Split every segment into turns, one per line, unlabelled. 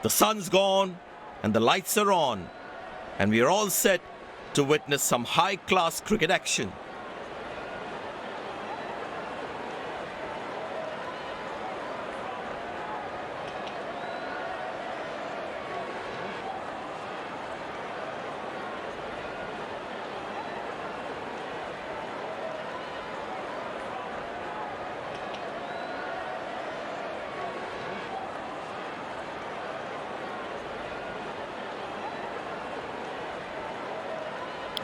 The sun's gone and the lights are on, and we are all set to witness some high-class cricket action.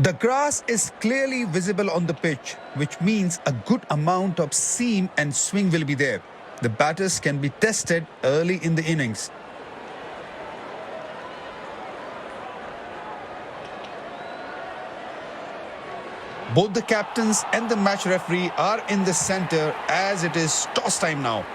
The grass is clearly visible on the pitch, which means a good amount of seam and swing will be there. The batters can be tested early in the innings. Both the captains and the match referee are in the center as it is toss time now.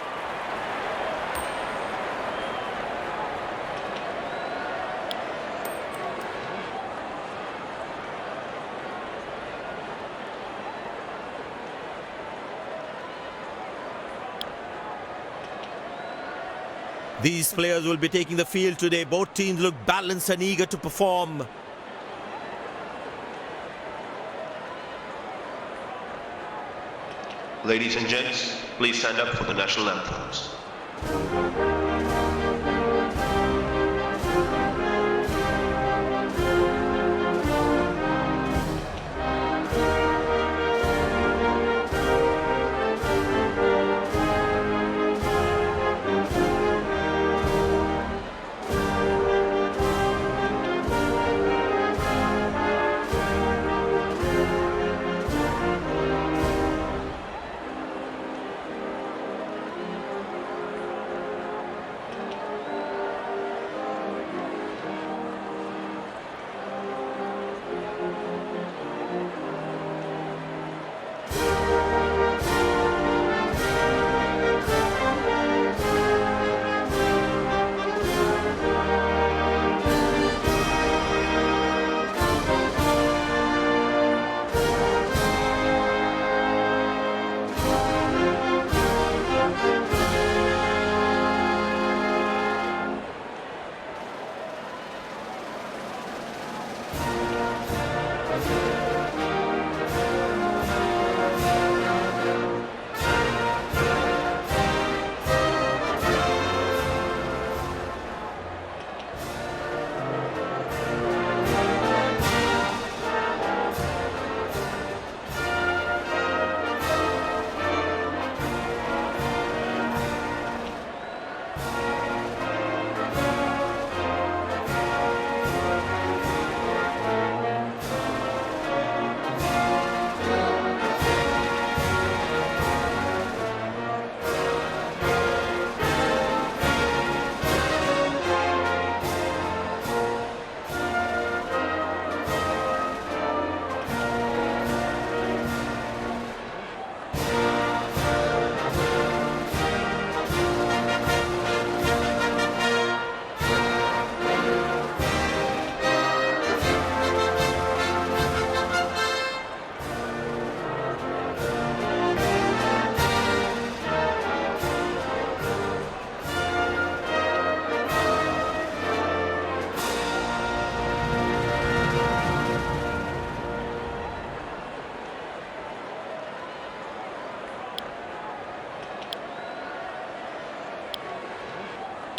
These players will be taking the field today. Both teams look balanced and eager to perform.
Ladies and gents, please stand up for the national anthems.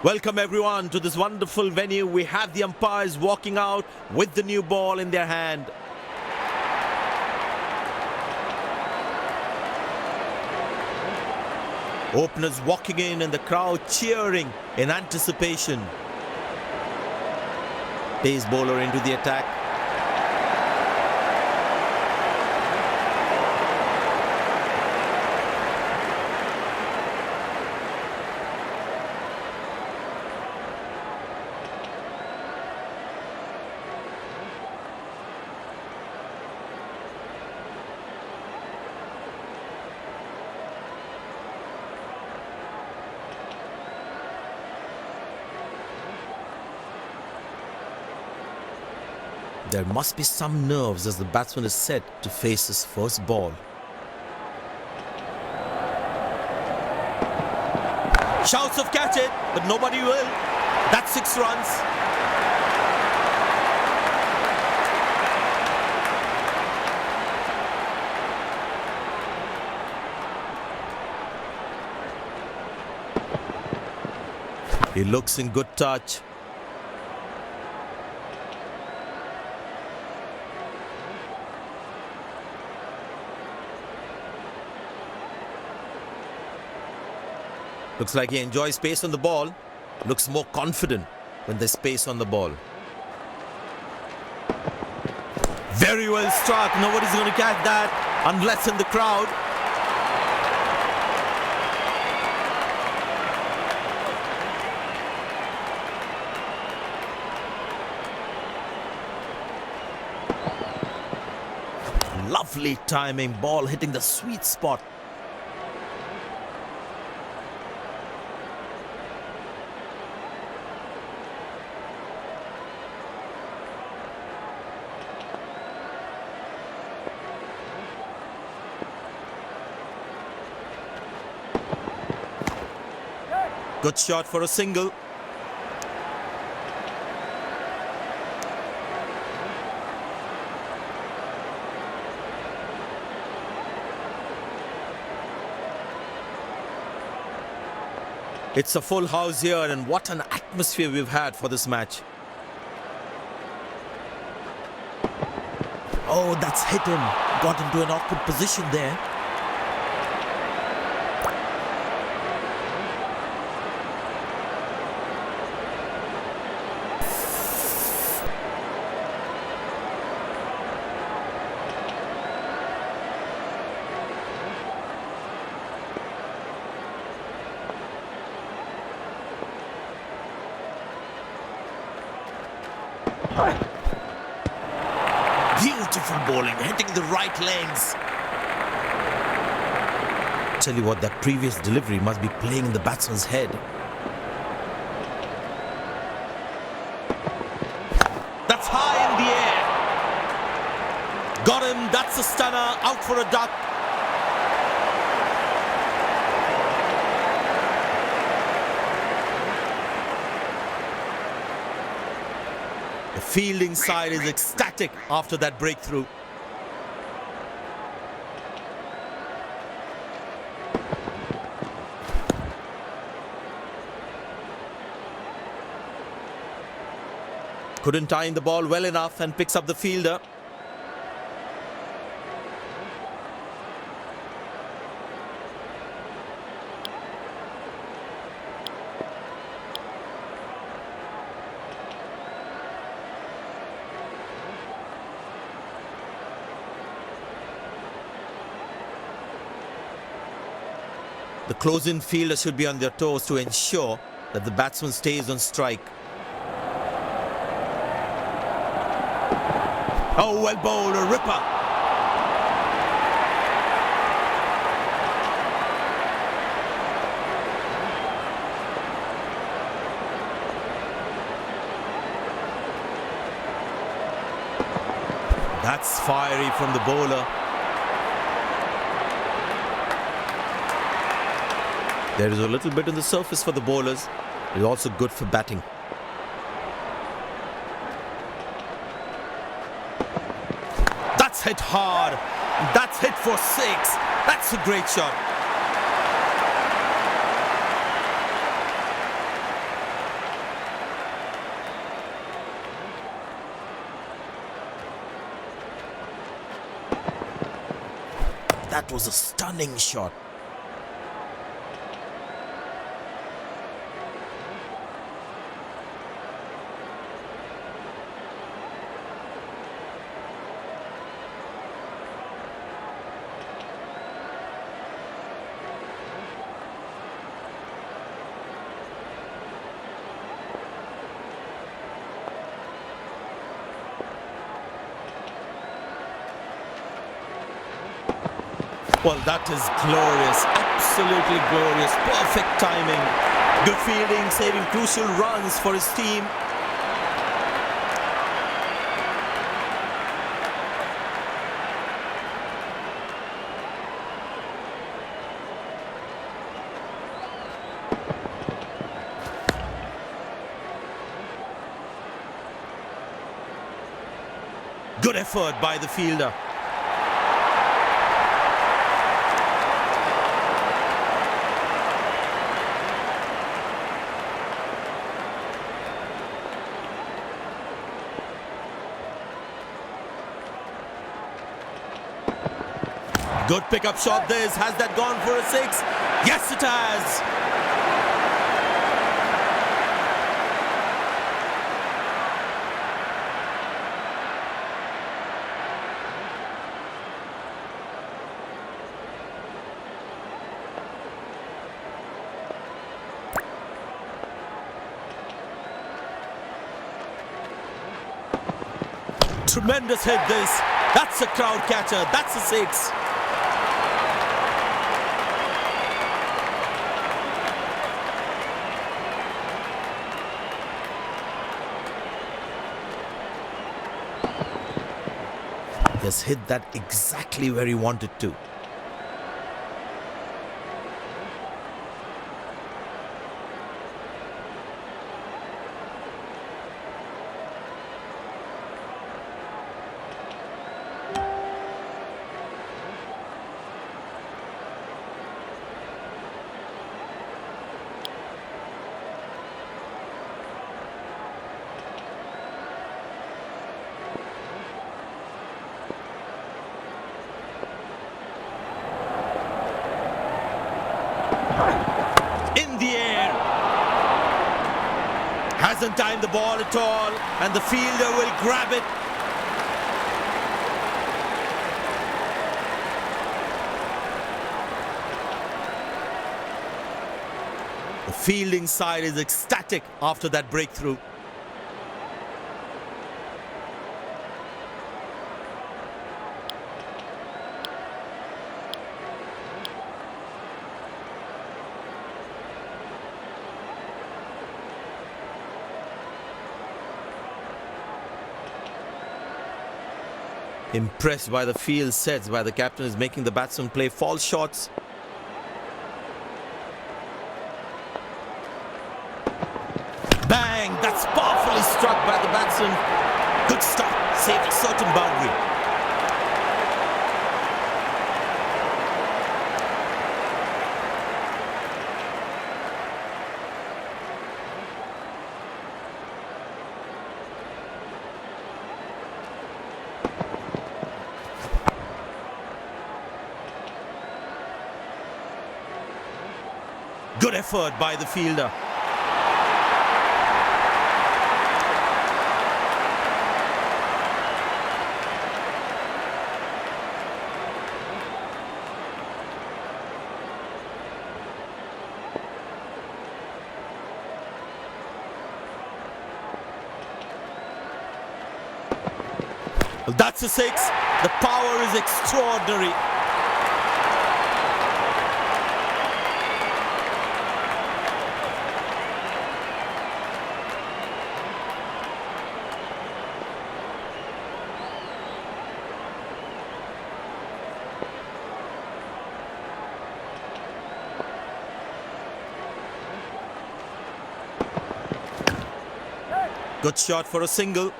Welcome everyone to this wonderful venue. We have the umpires walking out with the new ball in their hand. Openers walking in and the crowd cheering in anticipation. Pace bowler into the attack. There must be some nerves as the batsman is set to face his first ball. Shouts of catch it, but nobody will. That's 6 runs. He looks in good touch. Looks like he enjoys space on the ball. Looks more confident when there's space on the ball. Very well struck. Nobody's going to catch that unless in the crowd. Lovely timing. Ball hitting the sweet spot. Good shot for a single. It's a full house here, and what an atmosphere we've had for this match. Oh, that's hit him. Got into an awkward position there. Beautiful bowling, hitting the right legs. Tell you what, that previous delivery must be playing in the batsman's head. That's high in the air. Got him, that's a stunner, out for a duck. The fielding side is ecstatic after that breakthrough. Couldn't time the ball well enough and picks up the fielder. The close-in fielder should be on their toes to ensure that the batsman stays on strike. Oh, well bowled, a ripper. That's fiery from the bowler. There is a little bit on the surface for the bowlers. It's also good for batting. That's hit hard. That's hit for 6. That's a great shot. That was a stunning shot. Well, that is glorious, absolutely glorious, perfect timing, good fielding, saving crucial runs for his team. Good effort by the fielder. Good pickup shot this. Has that gone for a six? Yes, it has. Tremendous hit this. That's a crowd catcher. That's a six. He has hit that exactly where he wanted to. In the air. Hasn't timed the ball at all, and the fielder will grab it. The fielding side is ecstatic after that breakthrough. Impressed by the field sets by the captain is making the batsman play false shots. Bang! That's powerfully struck by the batsman. Good stop. Saved a certain boundary. Good effort by the fielder. Well, that's a six. The power is extraordinary. Good shot for a single.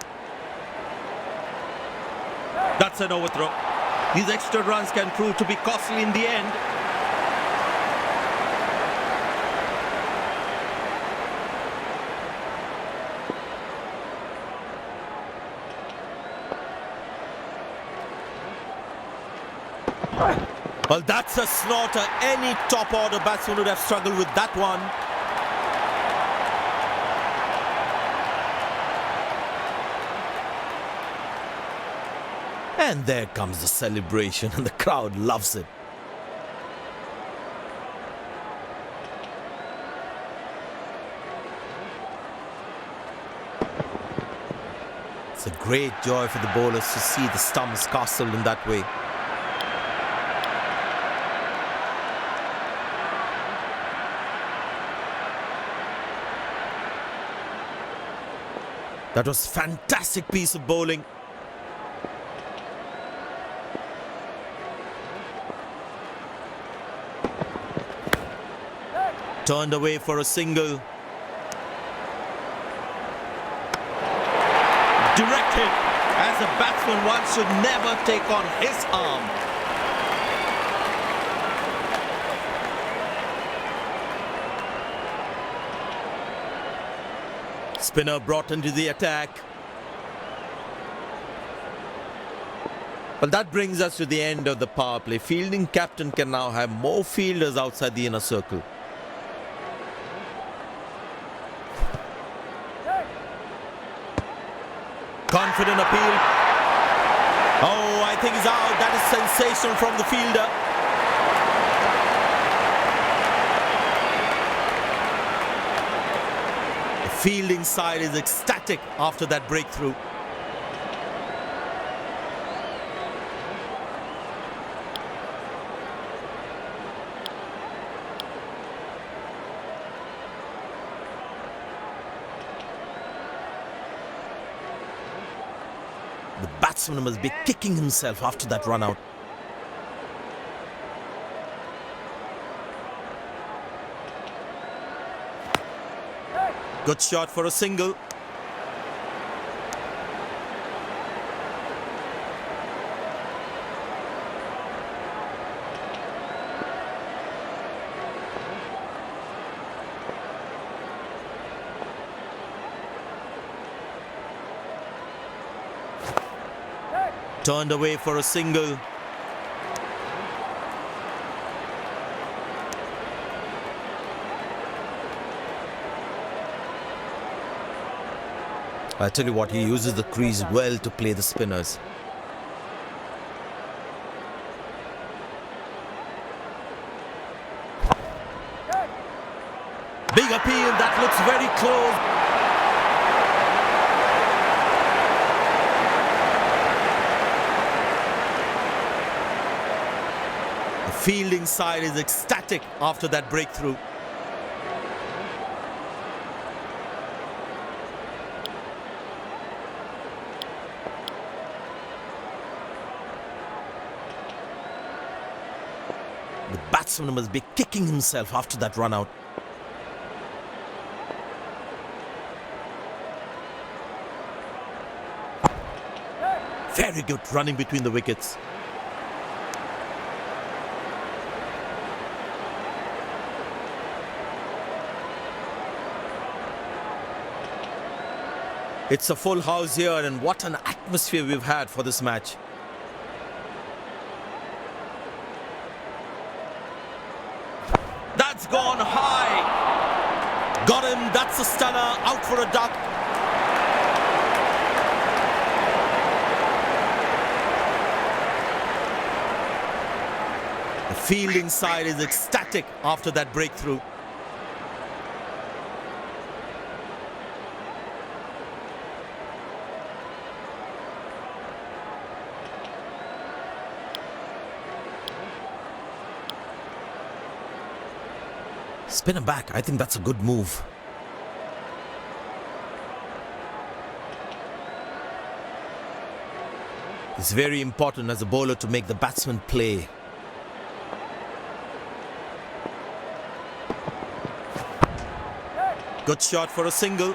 That's an overthrow. These extra runs can prove to be costly in the end. Well, that's a slaughter. Any top order batsman would have struggled with that one. And there comes the celebration, and the crowd loves it. It's a great joy for the bowlers to see the stumps castled in that way. That was a fantastic piece of bowling. Turned away for a single. Direct hit. As As a batsman, one should never take on his arm. Spinner brought into the attack. Well, that brings us to the end of the power play. Fielding captain can now have more fielders outside the inner circle. Confident appeal. Oh, I think he's out. That is sensational from the fielder. The fielding side is ecstatic after that breakthrough. The batsman must be kicking himself after that run out. Good shot for a single. Turned away for a single. I tell you what, he uses the crease well to play the spinners. Big appeal, that looks very close. The fielding side is ecstatic after that breakthrough. The batsman must be kicking himself after that run out. Very good running between the wickets. It's a full house here, and what an atmosphere we've had for this match. That's gone high. Got him, that's a stunner, out for a duck. The fielding side is ecstatic after that breakthrough. Spin him back. I think that's a good move. It's very important as a bowler to make the batsman play. Good shot for a single.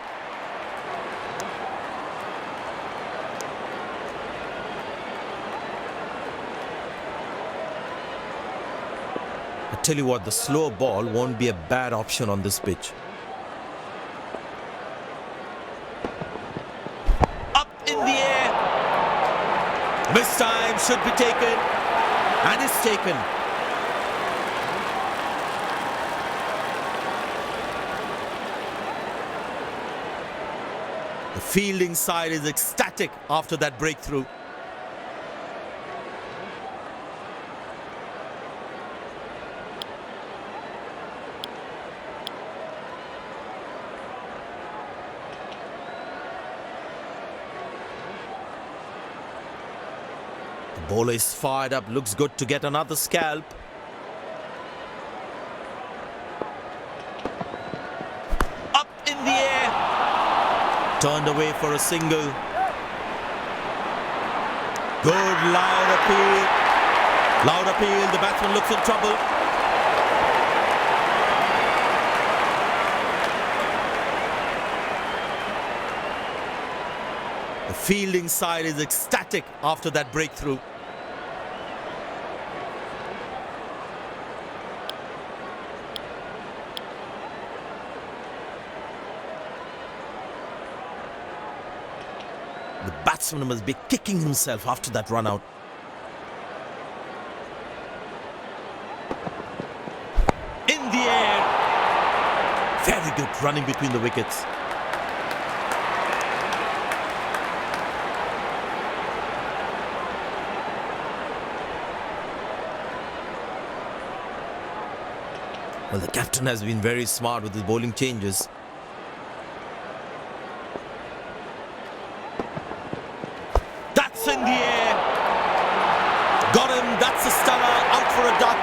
I tell you what, the slow ball won't be a bad option on this pitch. Up in the air. This time should be taken, and is taken. The fielding side is ecstatic after that breakthrough. The bowler is fired up, looks good to get another scalp. Up in the air. Turned away for a single. Good loud appeal. Loud appeal, the batsman looks in trouble. The fielding side is ecstatic after that breakthrough. The batsman must be kicking himself after that run out. In the air. Very good running between the wickets. Well, the captain has been very smart with his bowling changes. That's in the air. Got him. That's a stunner. Out for a duck.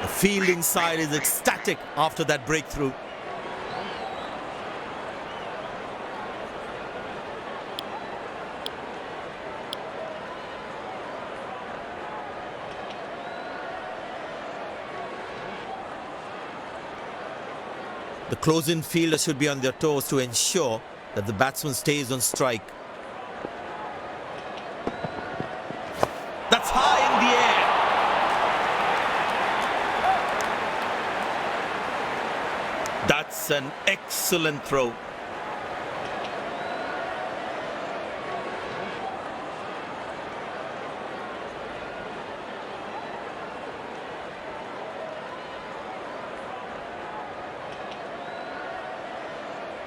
The fielding side is ecstatic after that breakthrough. The close-in fielder should be on their toes to ensure that the batsman stays on strike. That's high in the air. That's an excellent throw.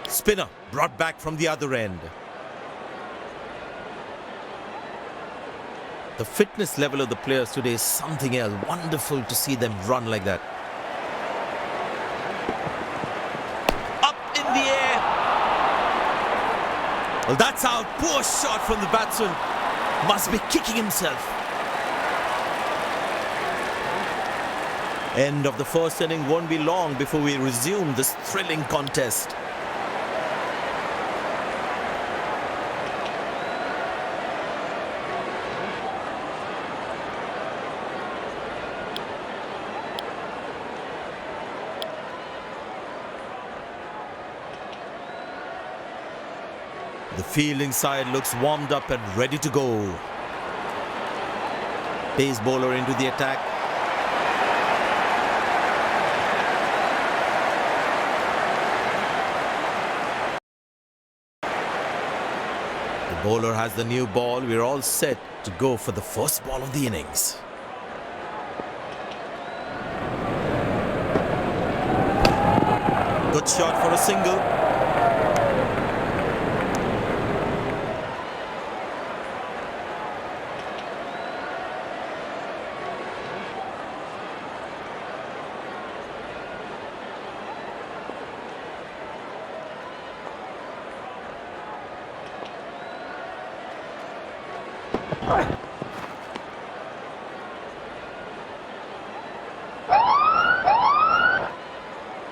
Spinner brought back from the other end. The fitness level of the players today is something else. Wonderful to see them run like that. Up in the air. Well, that's out. Poor shot from the batsman. Must be kicking himself. End of the first inning won't be long before we resume this thrilling contest. The fielding side looks warmed up and ready to go. Pace bowler into the attack. The bowler has the new ball. We're all set to go for the first ball of the innings. Good shot for a single.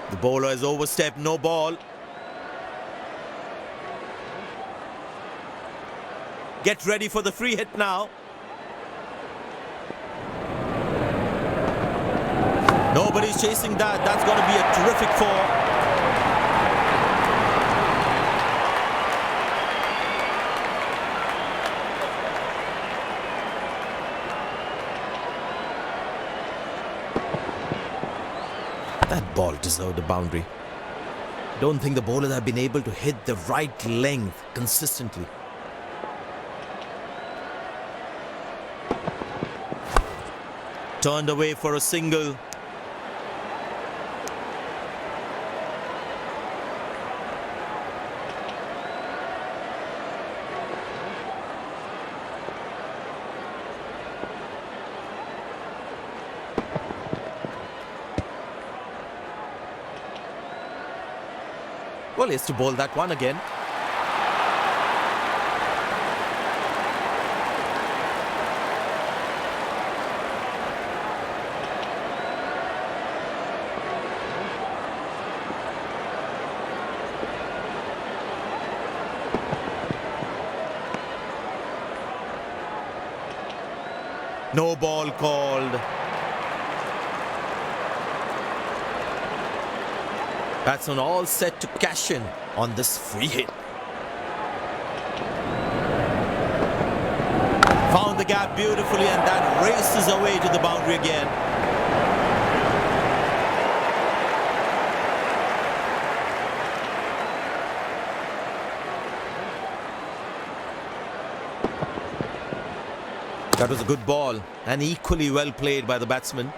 The bowler has overstepped, no ball. Get ready for the free hit now. Nobody's chasing that. That's going to be a terrific four. That ball deserved a boundary. Don't think the bowlers have been able to hit the right length consistently. Turned away for a single. Well, he has to bowl that one again. No ball called. Batsman all set to cash in on this free hit. Found the gap beautifully, and that races away to the boundary again. That was a good ball and equally well played by the batsman.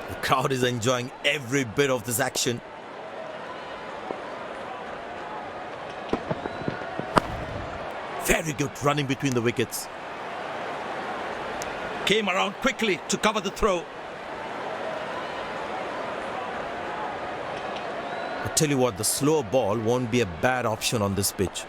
The crowd is enjoying every bit of this action. Very good running between the wickets. Came around quickly to cover the throw. I tell you what, the slow ball won't be a bad option on this pitch.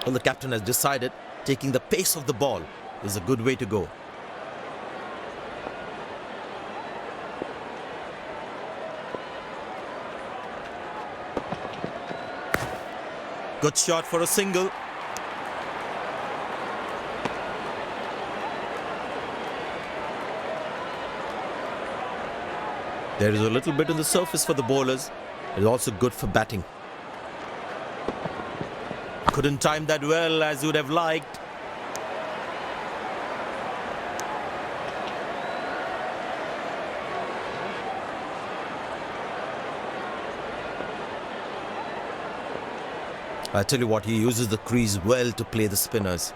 Well, the captain has decided taking the pace of the ball is a good way to go. Good shot for a single. There is a little bit on the surface for the bowlers. It is also good for batting. Couldn't time that well as you would have liked. I tell you what, he uses the crease well to play the spinners.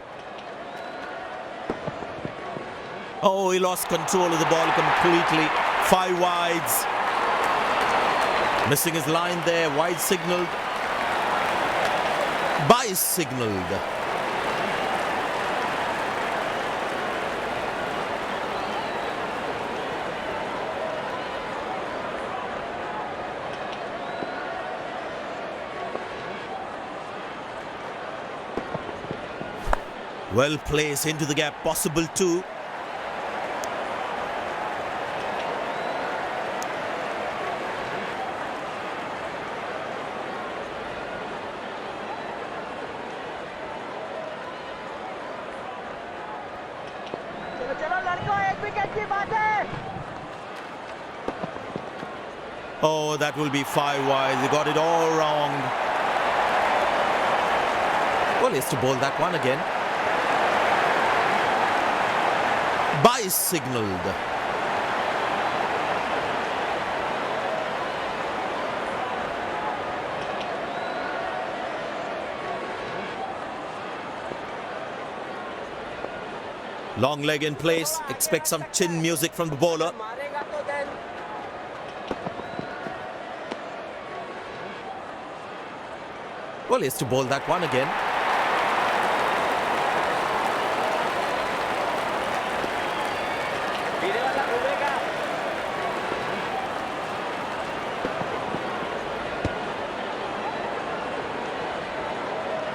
Oh, he lost control of the ball completely. 5 wides. Missing his line there, wide signalled. By signalled. Well placed into the gap, possible too. Oh, that will be 5 wide. He got it all wrong. Well, he has to bowl that one again. By signalled. Long leg in place. Expect some chin music from the bowler. Well, he has to bowl that one again.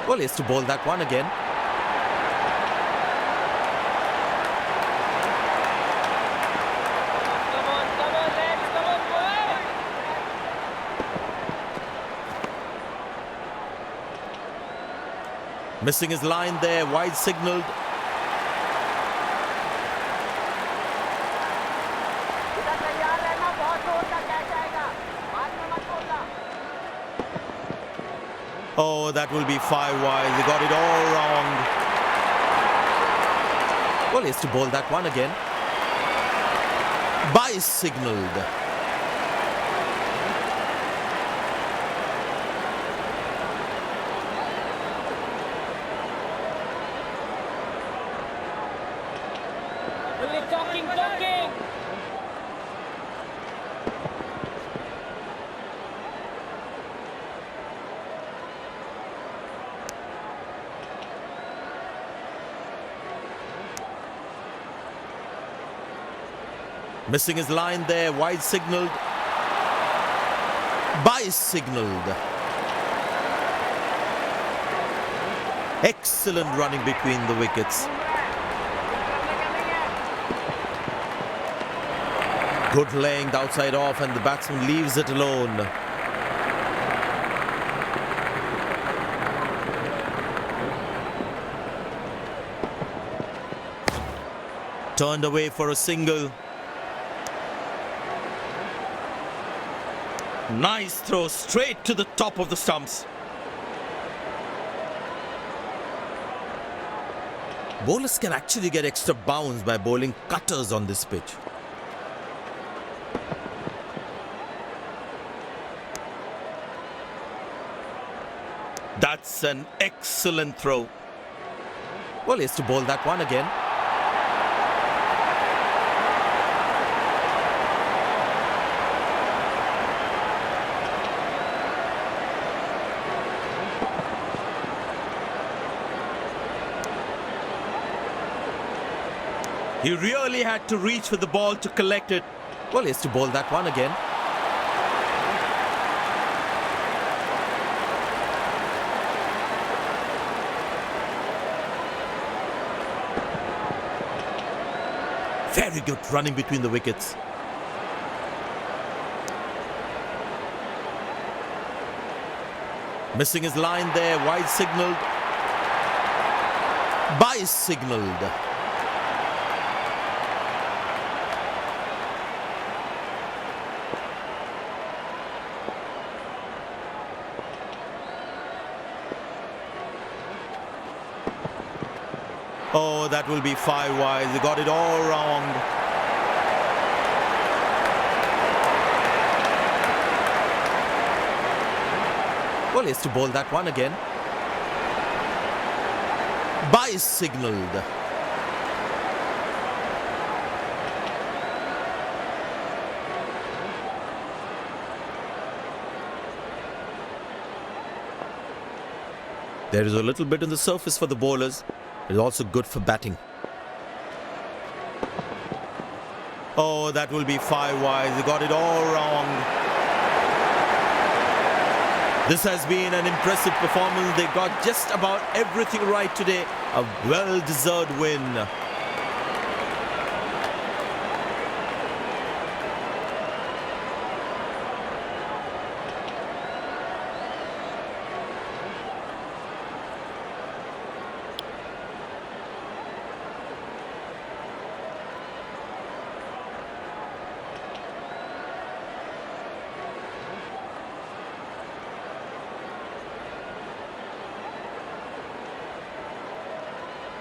Well, he has to bowl that one again. Missing his line there, wide signalled. Oh, that will be 5 wide. They got it all wrong. Well, he has to bowl that one again. By signalled.
Talking.
Missing his line there, wide signalled. By signalled. Excellent running between the wickets. Good laying the outside off and the batsman leaves it alone. Turned away for a single. Nice throw straight to the top of the stumps. Bowlers can actually get extra bounce by bowling cutters on this pitch. That's an excellent throw. Well, he has to bowl that one again. He really had to reach for the ball to collect it. Well, he has to bowl that one again. Very good running between the wickets. Missing his line there, wide signalled. By signalled. Oh, that will be 5 wide. They got it all wrong. Well, he has to bowl that one again. By signalled. There is a little bit on the surface for the bowlers. It's also good for batting. Oh, that will be 5 wide. They got it all wrong. This has been an impressive performance. They got just about everything right today. A well-deserved win.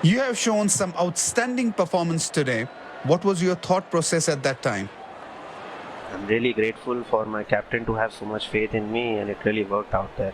You have shown some outstanding performance today. What was your thought process at that time?
I'm really grateful for my captain to have so much faith in me, and it really worked out there.